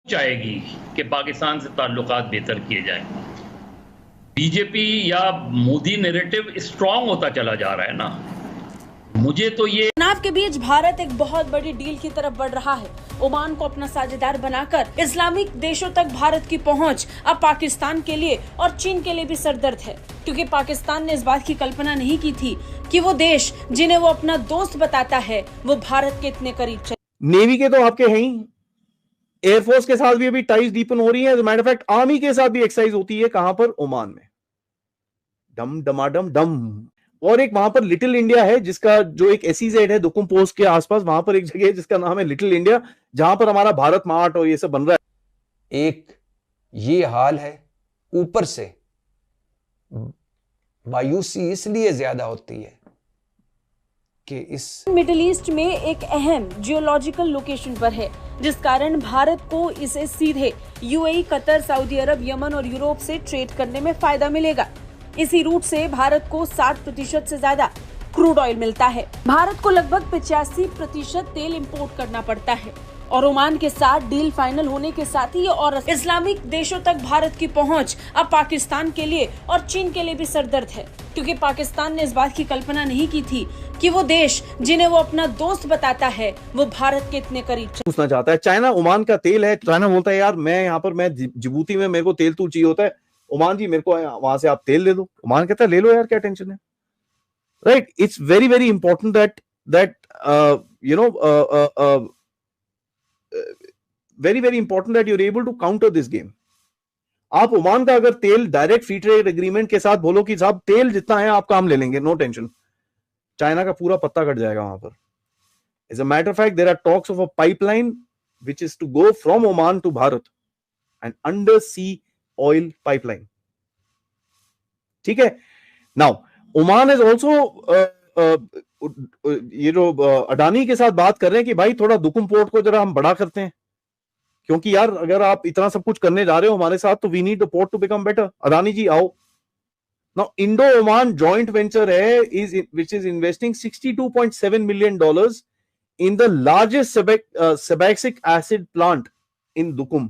चाहेगी कि पाकिस्तान से ताल्लुकात बेहतर किए जाएं। बीजेपी या मोदी नैरेटिव स्ट्रांग होता चला जा रहा है ना। मुझे तो ये तनाव के बीच भारत एक बहुत बड़ी डील की तरफ बढ़ रहा है। ओमान को अपना साझेदार बनाकर इस्लामिक देशों तक भारत की पहुंच अब पाकिस्तान के लिए और चीन के लिए भी सरदर्द है, क्योंकि पाकिस्तान ने इस बात की कल्पना नहीं की थी कि वो देश जिन्हें वो अपना दोस्त बताता है वो भारत के इतने करीब चले। नेवी के तो आपके हैं ही, एयरफोर्स के साथ भी अभी टाइज डीपन हो रही है। मैटर फैक्ट आर्मी के साथ भी एक्सरसाइज होती है। कहां पर? ओमान में। डम डमाडम डम। और एक वहां पर लिटिल इंडिया है, जिसका जो एक एसईजेड है दुकुम पोस्ट के आसपास, वहां पर एक जगह है जिसका नाम है लिटिल इंडिया, जहां पर हमारा भारत मार्ट और ये सब बन रहा है। एक ये हाल है, ऊपर से मायूसी इसलिए ज्यादा होती है कि इस मिडिल ईस्ट में एक अहम जियोलॉजिकल लोकेशन पर है, जिस कारण भारत को इसे सीधे यूएई, कतर, सऊदी अरब, यमन और यूरोप से ट्रेड करने में फायदा मिलेगा। इसी रूट से भारत को 60% से ज्यादा क्रूड ऑयल मिलता है। भारत को लगभग 85% तेल इंपोर्ट करना पड़ता है और ओमान के साथ डील फाइनल होने के साथ ही और इस्लामिक देशों तक भारत की पहुंच अब पाकिस्तान के लिए और चीन के लिए भी सरदर्द है, क्योंकि पाकिस्तान ने इस बात की कल्पना नहीं की थी कि वो देश जिन्हें वो अपना दोस्त बताता है वो भारत के इतने करीब पूछना चाहता है। चाइना ओमान का तेल है, चाइना बोलता है यार मैं यहाँ पर, मैं जिबूती में, मेरे को तेल तू चाहिए होता है, ओमान जी मेरे को वहां से आप तेल ले दो। ओमान कहता है ले लो यार, क्या टेंशन है, right. It's very very important that you know very very important that you are able to counter this game. आप ओमान का अगर तेल डायरेक्ट फ्री ट्रेड एग्रीमेंट के साथ बोलो कि साहब तेल जितना है आपका हम ले लेंगे, नो टेंशन, चाइना का पूरा पत्ता कट जाएगा वहां पर। As a matter of fact there are talks of a pipeline which is to go from Oman to Bharat, an under sea oil pipeline. ठीक है। नाउ ओमान इज ऑल्सो ये जो अडानी के साथ बात कर रहे हैं कि भाई थोड़ा दुकुम पोर्ट को जरा हम बड़ा करते हैं, क्योंकि यार अगर आप इतना सब कुछ करने जा रहे हो हमारे साथ तो we need the port to become better. Adani ji आओ। Now Indo Oman joint venture है which is investing $62.7 million in the largest sebacic acid plant in Dukum.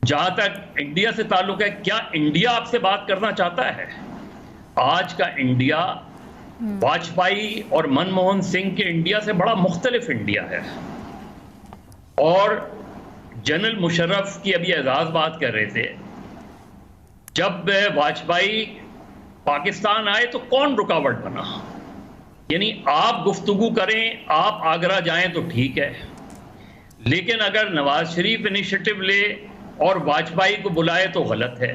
जहां तक इंडिया से ताल्लुक है, क्या इंडिया आपसे बात करना चाहता है? आज का इंडिया वाजपेयी और मनमोहन सिंह के इंडिया से बड़ा मुख्तलिफ इंडिया है। और जनरल मुशर्रफ की अभी एजाज बात कर रहे थे, जब वाजपेयी पाकिस्तान आए तो कौन रुकावट बना? यानी आप गुफ्तगू करें, आप आगरा जाएं तो ठीक है, लेकिन अगर नवाज शरीफ इनिशिएटिव ले और वाजपेयी को बुलाए तो गलत है।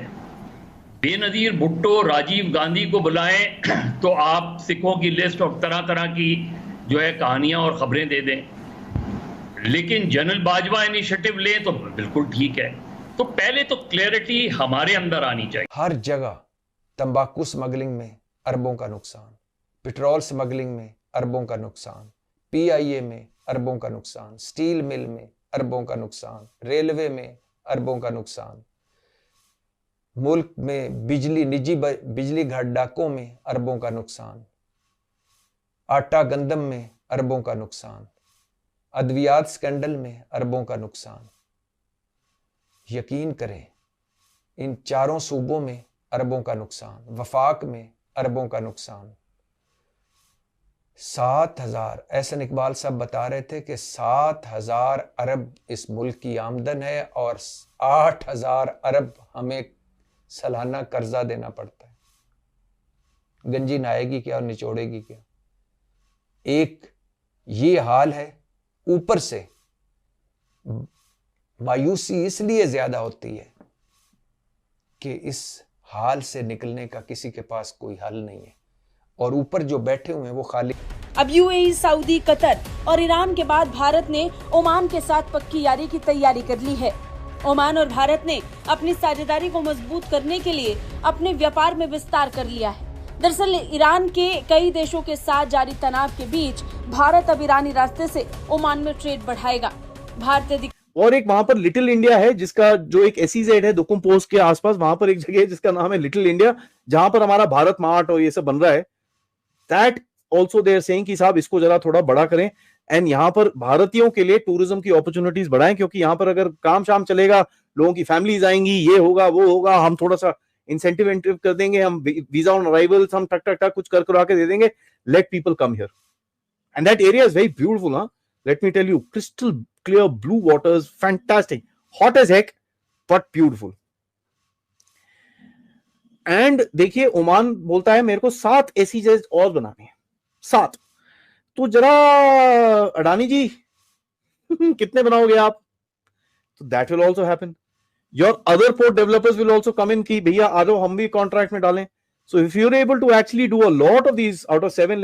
बेनजीर भुट्टो, राजीव गांधी को बुलाएं तो आप सिखों की लिस्ट और तरह तरह की जो है कहानियां और खबरें दे दें, लेकिन जनरल बाजवा इनिशिएटिव लें तो बिल्कुल ठीक है। तो पहले तो क्लैरिटी हमारे अंदर आनी चाहिए। हर जगह तंबाकू स्मगलिंग में अरबों का नुकसान, पेट्रोल स्मगलिंग में अरबों का नुकसान, पीआईए में अरबों का नुकसान, स्टील मिल में अरबों का नुकसान, रेलवे में अरबों का नुकसान, मुल्क में निजी बिजली घर डाकों में अरबों का नुकसान, आटा गंदम में अरबों का नुकसान, अद्वियात स्कैंडल में अरबों का नुकसान। यकीन करें इन चारों सूबों में अरबों का नुकसान, वफाक में अरबों का नुकसान। 7,000 एहसन इकबाल साहब बता रहे थे कि 7,000 अरब इस मुल्क की आमदन है और 8,000 अरब हमें सालाना कर्जा देना पड़ता है। गंजी नहाएगी क्या और निचोड़ेगी क्या? एक ये हाल है, ऊपर से मायूसी इसलिए ज्यादा होती है कि इस हाल से निकलने का किसी के पास कोई हल नहीं है और ऊपर जो बैठे हुए हैं वो खाली। अब यूएई, सऊदी, कतर और ईरान के बाद भारत ने ओमान के साथ पक्की यारी की तैयारी कर ली है। ओमान और भारत ने अपनी साझेदारी को मजबूत करने के लिए अपने व्यापार में विस्तार कर लिया है। दरअसल ईरान के कई देशों के साथ जारी तनाव के बीच भारत अब ईरानी रास्ते से ओमान में ट्रेड बढ़ाएगा। भारतीय और एक वहां पर लिटिल इंडिया है, जिसका जो एक एसईजेड है दुकुम पोस्ट के आसपास, वहां पर एक जगह है जिसका नाम है लिटिल इंडिया, जहां पर हमारा भारत मार्ट और ये सब बन रहा है। That also they are saying कि साहब इसको जरा थोड़ा बड़ा करें एंड यहाँ पर भारतीयों के लिए टूरिज्म की अपॉर्चुनिटीज बढ़ाएं, क्योंकि यहाँ पर अगर काम शाम चलेगा, लोगों की फैमिलीज आएंगी, ये होगा वो होगा, हम थोड़ा सा इंसेंटिव कर देंगे, हम वीजा ऑन अराइवल हम टक टक टक कुछ कर करवा के दे देंगे, let people come here and that area is very beautiful. हाँ, let me tell you, crystal clear blue waters, fantastic, hot as heck but beautiful. And देखिए ओमान बोलता है मेरे को 7 SEZ और बनाने हैं, 7. तो जरा अडानी जी कितने बनाओगे आप? तो that will also happen. Your other port developers will also come in कि भैया आ जाओ हम भी कॉन्ट्रैक्ट में डालें. So if you are able to actually do a lot of these out of 7,